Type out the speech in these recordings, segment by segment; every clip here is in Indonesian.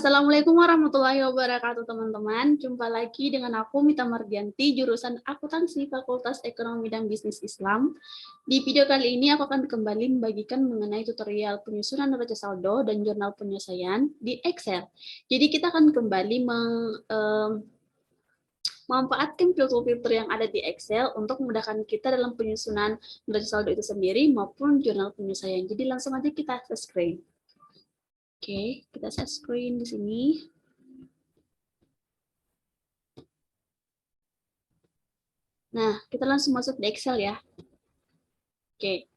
Assalamualaikum warahmatullahi wabarakatuh, teman-teman. Jumpa lagi dengan aku, Mita Mardianti, jurusan Akuntansi Fakultas Ekonomi dan Bisnis Islam. Di video kali ini, aku akan kembali membagikan mengenai tutorial penyusunan neraca saldo dan jurnal penyelesaian di Excel. Jadi, kita akan kembali memanfaatkan filter-filter yang ada di Excel untuk memudahkan kita dalam penyusunan neraca saldo itu sendiri maupun jurnal penyelesaian. Jadi, langsung aja kita share screen. Oke, kita share screen di sini. Nah, kita langsung masuk di Excel ya. Oke.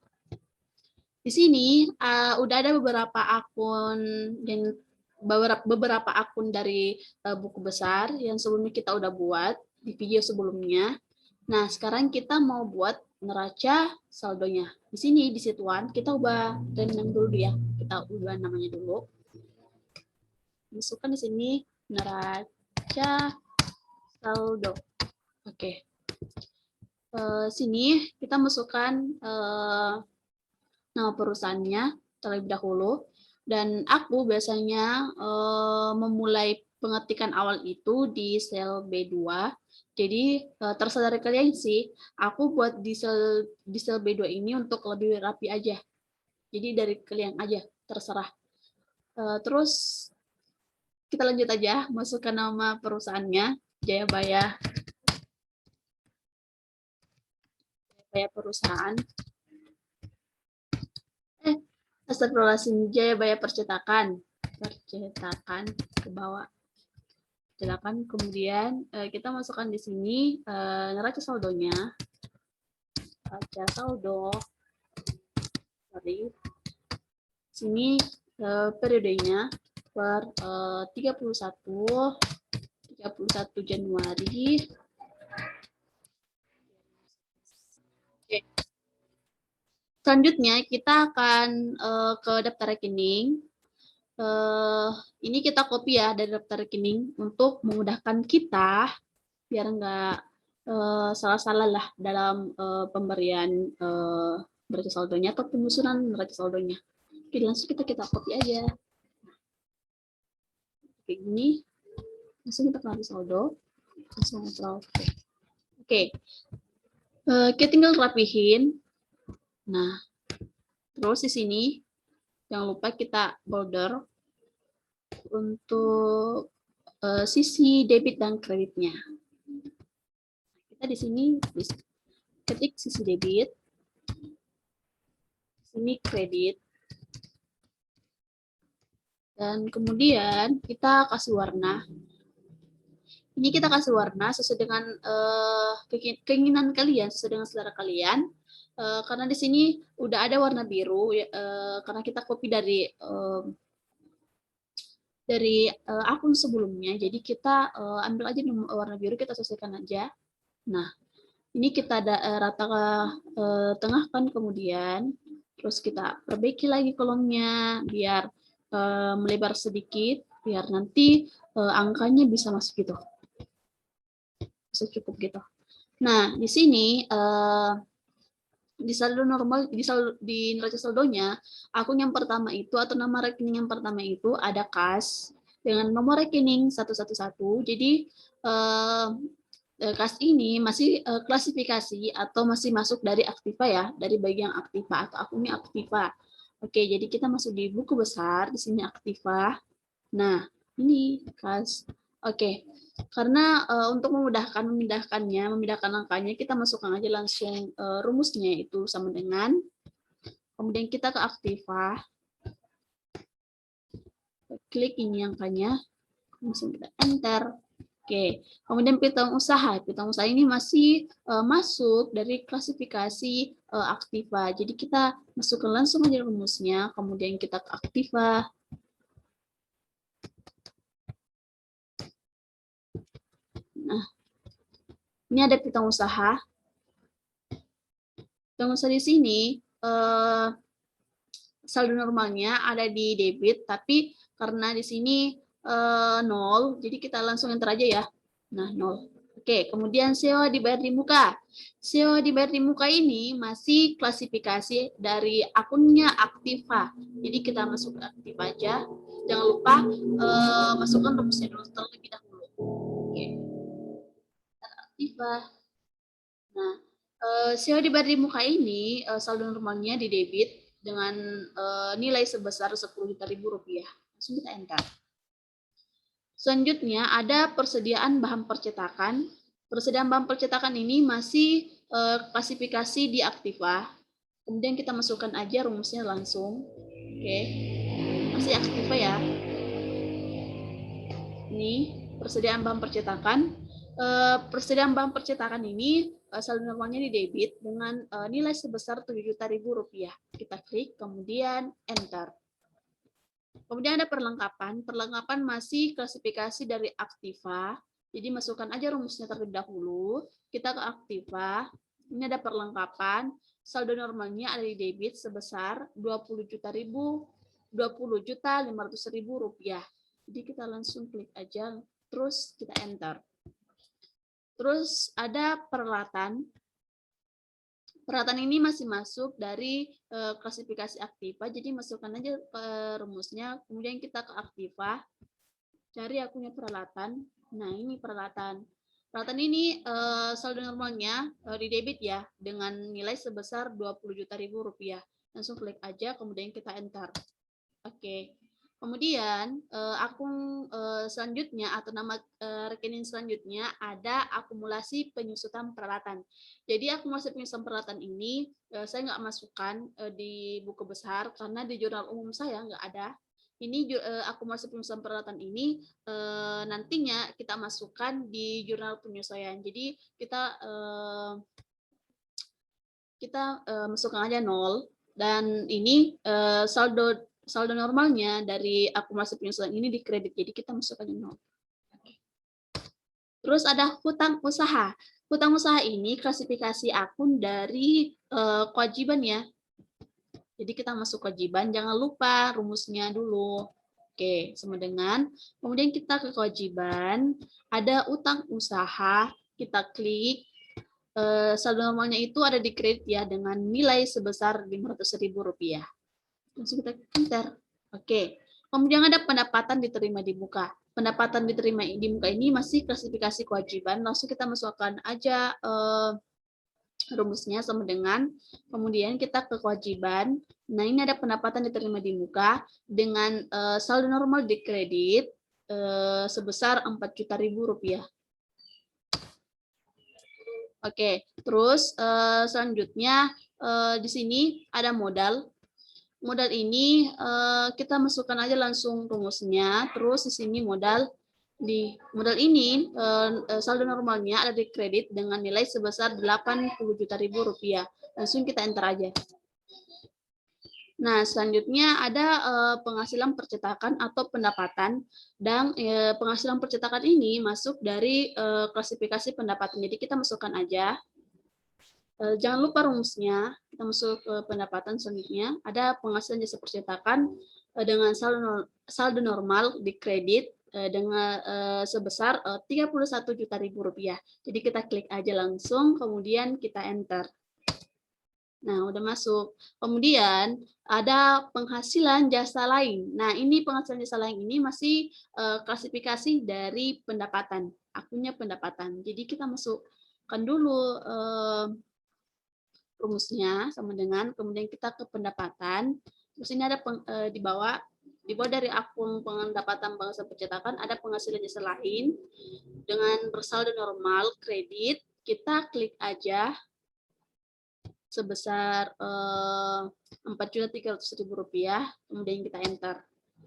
Di sini udah ada beberapa akun dan beberapa akun dari buku besar yang sebelumnya kita udah buat di video sebelumnya. Nah, sekarang kita mau buat neraca saldonya. Di sini di situan kita ubah rename dulu ya. Kita ubah namanya dulu. Masukkan di sini neraca saldo. Oke. Sini kita masukkan nama perusahaannya terlebih dahulu, dan aku biasanya memulai pengetikan awal itu di sel B2. Jadi terserah dari kalian sih, aku buat di sel B2 ini untuk lebih rapi aja. Jadi dari kalian aja, terserah. Terus kita lanjut aja, masukkan nama perusahaannya, Jayabaya perusahaan. Astagfirullahaladzim, Jayabaya percetakan ke bawah. Percetakan, kemudian kita masukkan di sini neraca saldonya. Neraca saldo. Sini periodenya per 31 Januari. Oke. Selanjutnya kita akan ke daftar rekening. Ini kita copy ya dari daftar rekening untuk memudahkan kita biar nggak salah-salah lah dalam pemberian neraca saldonya atau penyusunan neraca saldonya. Oke, langsung kita copy aja. Kayak gini, langsung kita copy saldo, langsung kontrol. Oke, kita tinggal rapihin. Nah, terus di sini jangan lupa kita border untuk sisi debit dan kreditnya. Kita di sini ketik sisi debit, sini kredit, dan kemudian kita kasih warna. Ini kita kasih warna sesuai dengan keinginan kalian, sesuai dengan selera kalian. Karena di sini udah ada warna biru, karena kita copy dari akun sebelumnya, jadi kita ambil aja warna biru, kita sesuaikan aja. Nah, ini kita rata tengahkan, kemudian terus kita perbaiki lagi kolomnya biar melebar sedikit, biar nanti angkanya bisa masuk gitu, bisa cukup gitu. Nah, di sini di saldo normal, di neraca saldonya, akun yang pertama itu atau nama rekening yang pertama itu ada kas dengan nomor rekening 111. Jadi kas ini masih klasifikasi atau masih masuk dari Aktiva ya, dari bagian Aktiva atau akunnya Aktiva. Oke, jadi kita masuk di buku besar, di sini Aktiva. Nah, ini kas. Oke, karena untuk memindahkan angkanya, kita masukkan aja langsung rumusnya itu sama dengan, kemudian kita ke Aktiva, klik ini angkanya, langsung kita enter. Oke, kemudian piutang usaha ini masih masuk dari klasifikasi Aktiva, jadi kita masukkan langsung aja rumusnya, kemudian kita ke Aktiva. Nah, ini ada piutang usaha. Piutang usaha di sini saldo normalnya ada di debit, tapi karena di sini 0, jadi kita langsung enter aja ya. Nah, 0. Oke, kemudian sewa dibayar di muka. Sewa dibayar di muka ini masih klasifikasi dari akunnya Aktiva. Jadi kita masuk ke Aktiva aja. Jangan lupa masukkan rumusnya dulu terlebih dahulu. Oke, Aktiva. Nah, sewa dibayar di muka ini saldo normalnya di debit dengan nilai sebesar 10 juta ribu rupiah. Langsung kita enter. Selanjutnya ada persediaan bahan percetakan. Persediaan bahan percetakan ini masih klasifikasi di Aktiva. Kemudian kita masukkan aja rumusnya langsung. Oke. Masih Aktiva ya. Ini persediaan bahan percetakan. Persediaan bahan percetakan ini saldo normalnya di debit dengan nilai sebesar 7 juta ribu rupiah. Kita klik, kemudian enter. Kemudian ada perlengkapan. Perlengkapan masih klasifikasi dari Aktiva. Jadi masukkan aja rumusnya terlebih dahulu. Kita ke Aktiva. Ini ada perlengkapan. Saldo normalnya ada di debit sebesar 20 juta 500.000 rupiah. Jadi kita langsung klik aja, terus kita enter. Terus ada peralatan. Peralatan ini masih masuk dari klasifikasi Aktiva, jadi masukkan aja rumusnya, kemudian kita ke Aktiva, cari akunnya peralatan. Nah, ini peralatan. Peralatan ini saldo normalnya di debit ya, dengan nilai sebesar 20 juta rupiah. Langsung klik aja, kemudian kita enter. Oke. Kemudian akun selanjutnya atau nama rekening selanjutnya ada akumulasi penyusutan peralatan. Jadi akumulasi penyusutan peralatan ini saya nggak masukkan di buku besar karena di jurnal umum saya nggak ada. Ini akumulasi penyusutan peralatan ini nantinya kita masukkan di jurnal penyesuaian. Jadi kita masukkan aja 0 dan ini saldo normalnya dari akumulasi penyesuaian ini di kredit, jadi kita masukkan 0. Terus ada hutang usaha. Hutang usaha ini klasifikasi akun dari kewajiban ya. Jadi kita masuk kewajiban, jangan lupa rumusnya dulu. Oke, sama dengan. Kemudian kita ke kewajiban, ada utang usaha, kita klik. Saldo normalnya itu ada di kredit ya dengan nilai sebesar 500.000 rupiah. Langsung kita enter. Oke. Kemudian ada pendapatan diterima di muka. Pendapatan diterima di muka ini masih klasifikasi kewajiban. Langsung kita masukkan aja rumusnya sama dengan. Kemudian kita ke kewajiban. Nah, ini ada pendapatan diterima di muka dengan saldo normal di kredit sebesar 4 juta rupiah. Oke, terus selanjutnya di sini ada modal. Modal ini kita masukkan aja langsung rumusnya, terus di sini modal ini saldo normalnya ada di kredit dengan nilai sebesar 80 juta rupiah. Langsung kita enter aja. Nah, selanjutnya ada penghasilan percetakan atau pendapatan, dan penghasilan percetakan ini masuk dari klasifikasi pendapatan. Jadi kita masukkan aja. Jangan lupa rumusnya, kita masuk ke pendapatan selanjutnya, ada penghasilan jasa percetakan dengan saldo normal di kredit dengan sebesar 31 juta rupiah. Jadi kita klik aja langsung, kemudian kita enter. Nah, udah masuk. Kemudian ada penghasilan jasa lain. Nah, ini penghasilan jasa lain ini masih klasifikasi dari pendapatan, akunnya pendapatan. Jadi kita masukkan dulu rumusnya sama dengan, kemudian kita ke pendapatan. Terus ini ada di bawah dari akun pendapatan bangsa percetakan ada penghasilan jasa lain dengan bersaldo normal kredit. Kita klik aja sebesar 4.300.000 rupiah, kemudian kita enter.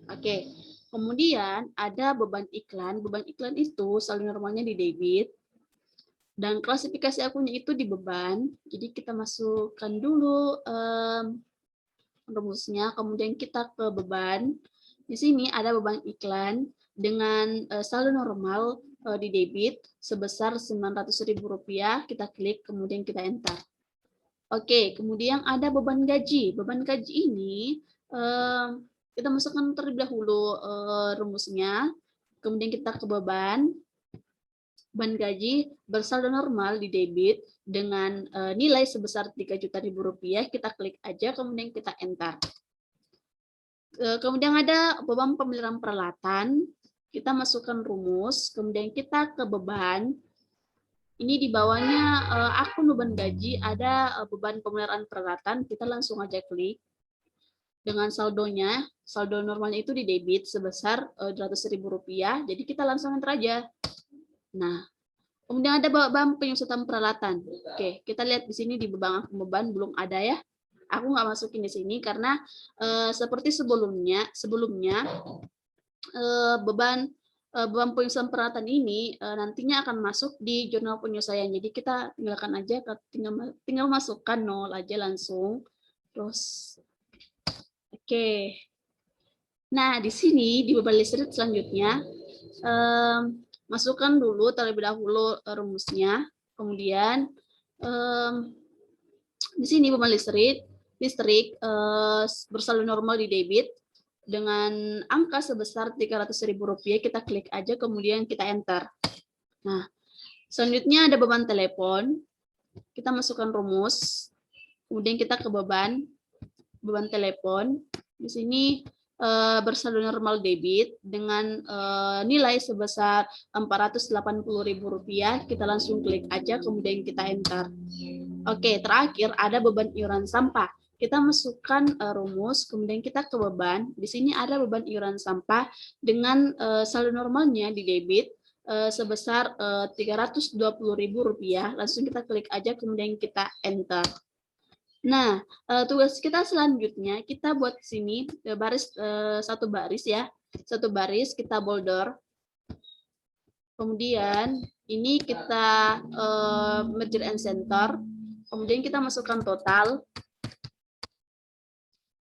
Oke, kemudian ada beban iklan. Beban iklan itu saldo normalnya di debit dan klasifikasi akunnya itu di beban. Jadi kita masukkan dulu rumusnya, kemudian kita ke beban. Di sini ada beban iklan dengan saldo normal di debit sebesar 900.000 rupiah. Kita klik, kemudian kita enter. Oke, kemudian ada beban gaji. Beban gaji ini kita masukkan terlebih dahulu rumusnya, kemudian kita ke beban. beban gaji bersaldo normal di debit dengan nilai sebesar 3 juta rupiah, kita klik aja, kemudian kita enter. Kemudian ada beban pemeliharaan peralatan, kita masukkan rumus, kemudian kita ke beban. Ini di bawahnya akun beban gaji, ada beban pemeliharaan peralatan, kita langsung aja klik. Dengan saldonya, saldo normalnya itu di debit sebesar Rp200.000, jadi kita langsung enter aja. Nah, kemudian ada beban penyusutan peralatan. Oke, kita lihat di sini di beban belum ada ya. Aku nggak masukin di sini karena seperti sebelumnya beban penyusutan peralatan ini nantinya akan masuk di jurnal penyelesaian. Jadi kita tinggalkan aja, tinggal masukkan 0 aja langsung. Terus, oke. Nah, di sini di beban listrik selanjutnya, masukkan dulu terlebih dahulu rumusnya. Kemudian di sini beban listrik bersaldo normal di debit dengan angka sebesar Rp300.000, kita klik aja, kemudian kita enter. Nah, selanjutnya ada beban telepon, kita masukkan rumus, kemudian kita ke beban telepon. Di sini bersaldo normal debit dengan nilai sebesar Rp480.000, kita langsung klik aja, kemudian kita enter. Oke, terakhir ada beban iuran sampah. Kita masukkan rumus, kemudian kita ke beban. Di sini ada beban iuran sampah dengan saldo normalnya di debit sebesar Rp320.000. Langsung kita klik aja, kemudian kita enter. Nah, tugas kita selanjutnya, kita buat sini baris satu baris ya. Satu baris kita boldor. Kemudian ini kita merge and center. Kemudian kita masukkan total.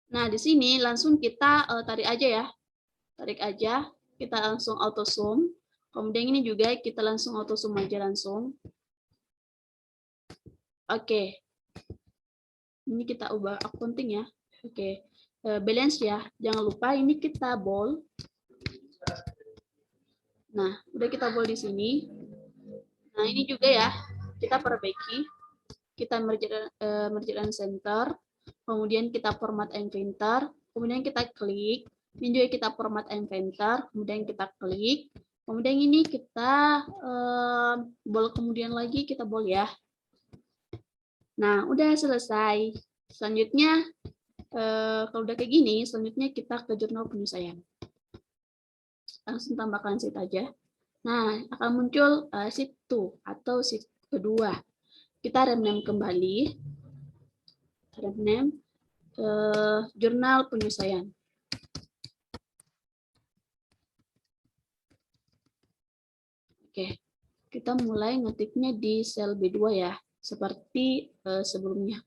Nah, di sini langsung kita tarik aja ya. Tarik aja, kita langsung auto zoom. Kemudian ini juga kita langsung auto zoom aja langsung. Oke. Ini kita ubah accounting ya. Oke. Balance ya. Jangan lupa ini kita bold. Nah, udah kita bold di sini. Nah, ini juga ya. Kita perbaiki. Kita merge and center. Kemudian kita format inventor, kemudian kita klik, ini juga kita format inventor, kemudian kita klik, kemudian ini kita bold, kemudian lagi kita bold ya. Nah, udah selesai. Selanjutnya, kalau udah kayak gini, selanjutnya kita ke jurnal penyelesaian. Langsung tambahkan sheet aja. Nah, akan muncul sheet 2 atau sheet kedua. Kita rename kembali. Rename jurnal penyelesaian. Oke, kita mulai ngetiknya di sel B2 ya, seperti sebelumnya.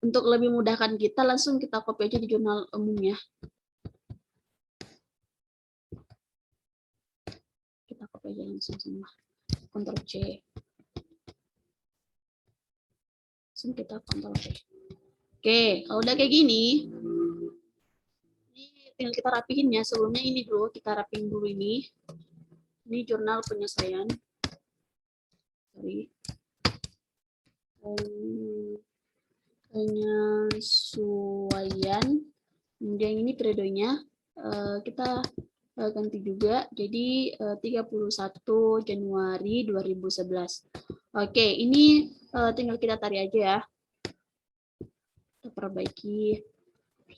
Untuk lebih mudahkan kita, langsung kita copy aja di jurnal umumnya. Kita copy aja langsung semua. Ctrl C. Langsung kita Ctrl V. Oke, kalau udah kayak gini, ini tinggal kita rapihin ya. Sebelumnya ini dulu, kita rapihin dulu ini. Ini jurnal penyelesaian. Sorry. Penyesuaian. Kemudian ini periodenya. Kita ganti juga. Jadi 31 Januari 2011. Oke, ini tinggal kita tarik aja ya. Kita perbaiki.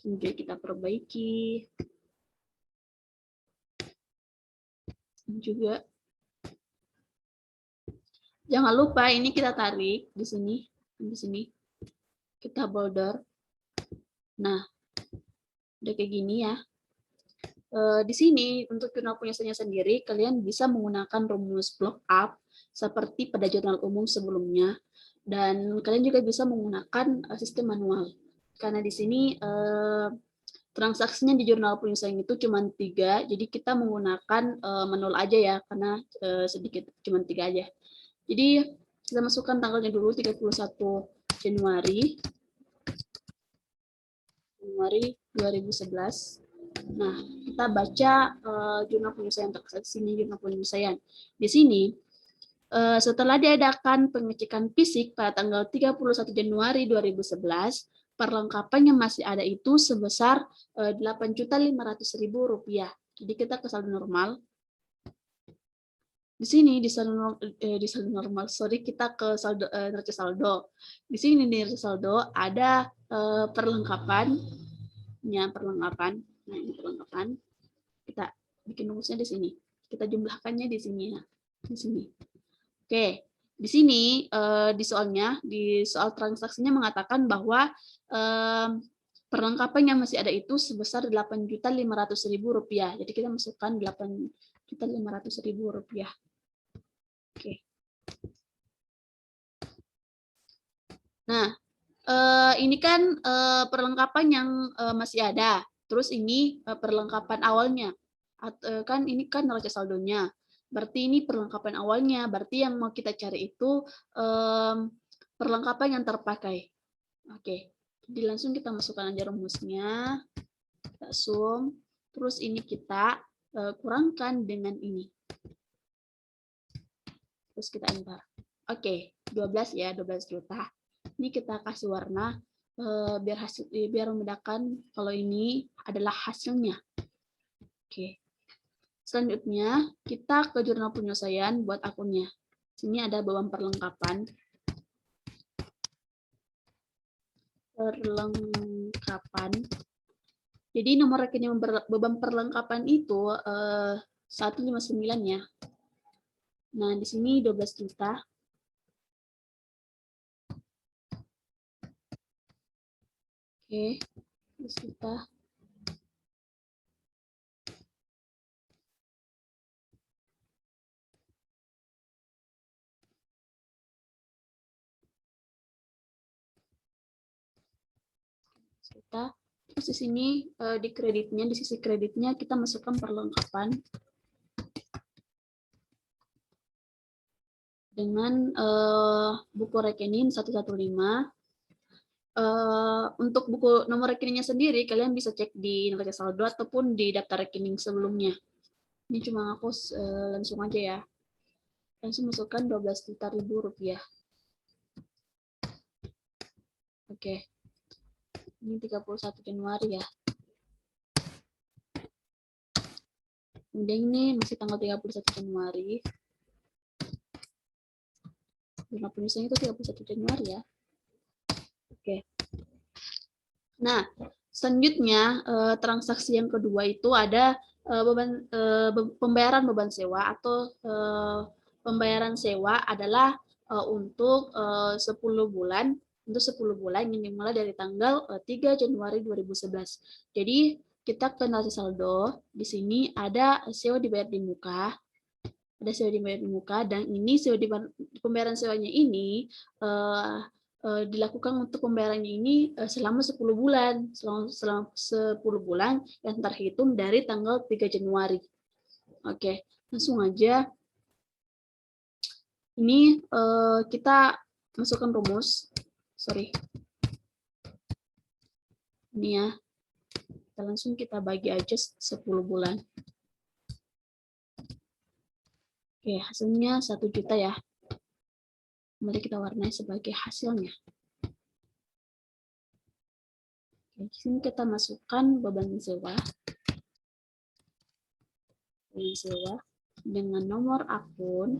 Kemudian kita perbaiki. Juga. Jangan lupa ini kita tarik di sini. Di sini. Kita bolder. Nah, udah kayak gini ya. Di sini untuk jurnal penyelesaiannya sendiri, kalian bisa menggunakan rumus block up seperti pada jurnal umum sebelumnya. Dan kalian juga bisa menggunakan sistem manual. Karena di sini transaksinya di jurnal penyelesaian itu cuma 3, jadi kita menggunakan manual aja ya, karena sedikit, cuma 3 aja. Jadi kita masukkan tanggalnya dulu, 31 Januari 2011. Nah, kita baca jurnal penyelesaian di sini, jurnal penyelesaian. Di sini, setelah diadakan pengecekan fisik pada tanggal 31 Januari 2011, perlengkapan yang masih ada itu sebesar Rp8.500.000. Jadi kita ke saldo normal. Di sini di saldo normal, sorry, kita ke saldo neraca saldo. Di sini di neraca saldo ada perlengkapan. Nah, ini perlengkapan. Kita bikin rumusnya di sini. Kita jumlahkannya di sini ya. Di sini. Oke, di sini di soalnya, di soal transaksinya mengatakan bahwa perlengkapan yang masih ada itu sebesar Rp8.500.000. Jadi kita masukkan Rp8.500.000. Oke. Nah, ini kan perlengkapan yang masih ada. Terus ini perlengkapan awalnya. Kan ini kan neraca saldonya. Berarti ini perlengkapan awalnya. Berarti yang mau kita cari itu perlengkapan yang terpakai. Oke. Jadi langsung kita masukkan aja rumusnya. Kita sum. Terus ini kita kurangkan dengan ini. Terus kita enter. Oke, 12 ya, 12 juta. Ini kita kasih warna biar membedakan kalau ini adalah hasilnya. Oke. Selanjutnya kita ke jurnal penyelesaian buat akunnya. Sini ada beban perlengkapan. Jadi nomor rekening beban perlengkapan itu 159 ya. Nah, di sini 12 juta. Oke, 12 juta. Terus di sini di kreditnya, di sisi kreditnya kita masukkan perlengkapan dengan buku rekening 115. Untuk buku nomor rekeningnya sendiri kalian bisa cek di neraca saldo ataupun di daftar rekening sebelumnya. Ini cuma aku langsung aja ya. Langsung masukkan 12 juta rupiah. Oke. Ini 31 Januari ya. Kemudian ini masih tanggal 31 Januari. Jurnal penyelesaian itu 31 Januari ya. Oke. Nah, selanjutnya transaksi yang kedua itu ada pembayaran beban sewa atau pembayaran sewa adalah untuk 10 bulan. Untuk 10 bulan yang dimulai dari tanggal 3 Januari 2011. Jadi kita ke neraca saldo, di sini ada sewa dibayar di muka, ada sewa dibayar di muka, dan ini sewa pembayaran sewanya ini dilakukan untuk pembayarannya ini selama 10 bulan, selama 10 bulan yang terhitung dari tanggal 3 Januari. Oke, langsung aja. Ini kita masukkan rumus. Sorry. Ini ya. Langsung kita bagi aja 10 bulan. Oke, hasilnya 1 juta ya. Mari kita warnai sebagai hasilnya. Oke, di sini kita masukkan beban sewa. Beban sewa dengan nomor akun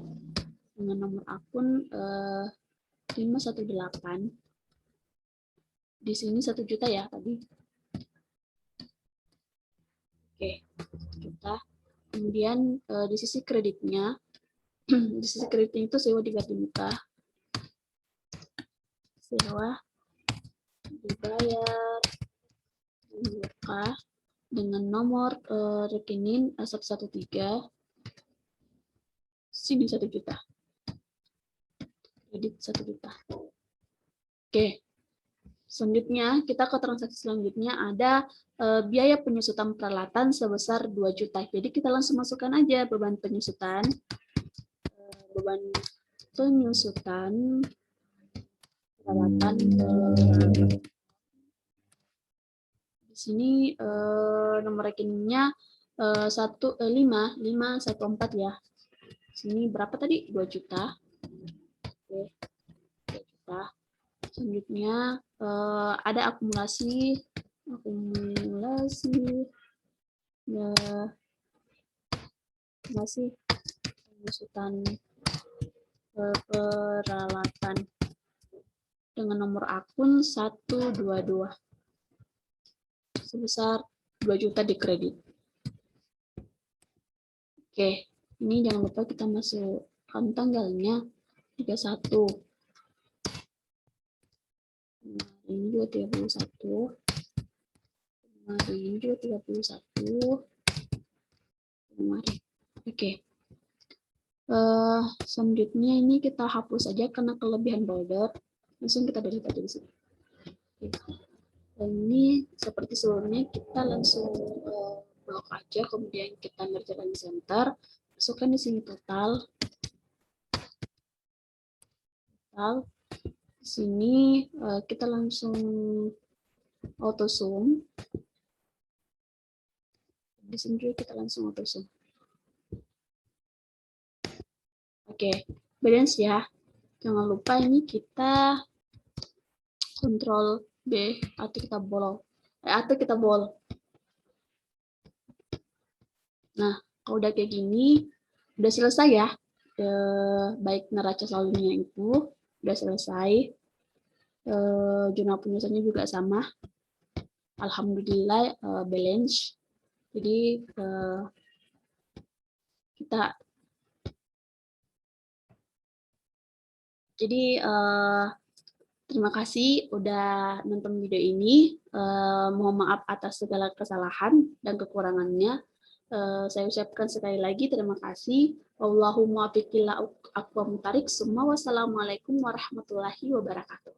518. Di sini 1 juta ya tadi. Oke, 1 juta. Kemudian di sisi kreditnya, di sisi kreditnya itu sewa dibayar di muka. Sewa dibayar di muka dengan nomor rekening 113. Sini 1 juta. Kredit 1 juta. Oke. Selanjutnya, kita ke transaksi selanjutnya ada biaya penyusutan peralatan sebesar 2 juta. Jadi kita langsung masukkan aja beban penyusutan. Beban penyusutan peralatan. Di sini nomor rekeningnya 514 ya. Sini berapa tadi? 2 juta. Oke, 2 juta. Selanjutnya ada akumulasi ya, masih pengusutan peralatan dengan nomor akun 122 sebesar 2 juta di kredit. Oke, ini jangan lupa kita masukkan tanggalnya 31. Ini juga 31. Ini juga 31. Oke. Selanjutnya ini kita hapus saja karena kelebihan border. Langsung kita delete aja di sini. Dan ini seperti sebelumnya kita langsung blok aja, kemudian kita merge line center, masukkan di sini total. Di sini kita langsung auto zoom. Di sini juga kita langsung auto zoom. Oke, balance ya. Jangan lupa ini kita Ctrl B atau kita bol. Nah, kalau udah kayak gini, udah selesai ya. Baik neraca saldonya itu udah selesai. Jurnal penyusunannya juga sama. Alhamdulillah balance. Jadi terima kasih udah nonton video ini. Mohon maaf atas segala kesalahan dan kekurangannya. Saya ucapkan sekali lagi terima kasih. Allahumma biqillah aqwam tarik. Semua wassalamualaikum warahmatullahi wabarakatuh.